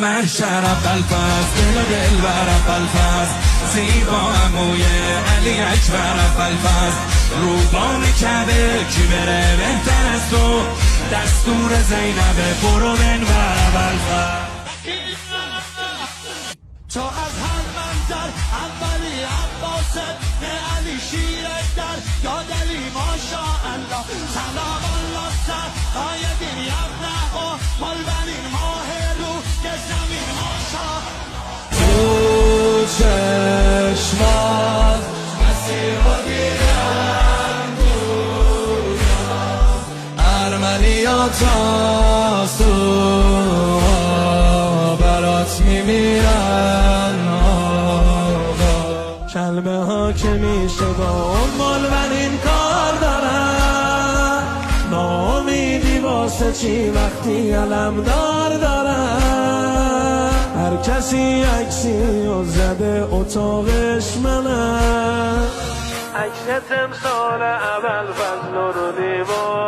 محشر اولفاز دل و دلبر اولفاز زیبا عموی علی اکبر اولفاز روبان کعبه کی بره بهتر از تو دستور زینب برو بنور اولفاز تا از هر منظر اولی عباسه نه علی شیرک در یاد علی ماشاءالله سلام الله سر آیدین یبنه و ملبنین ماه رو که زمین ماشاءالله تو چشمات مسیح و دیدن بودم ارمنیات تو برات میمیرن کلمه ها که میشه با مال این کار دارن ناامیدی واسه چی وقتی علمدار دارن هر کسی عکسی و زده اتاقش منم عکس تمثال اول فضل رو دیوار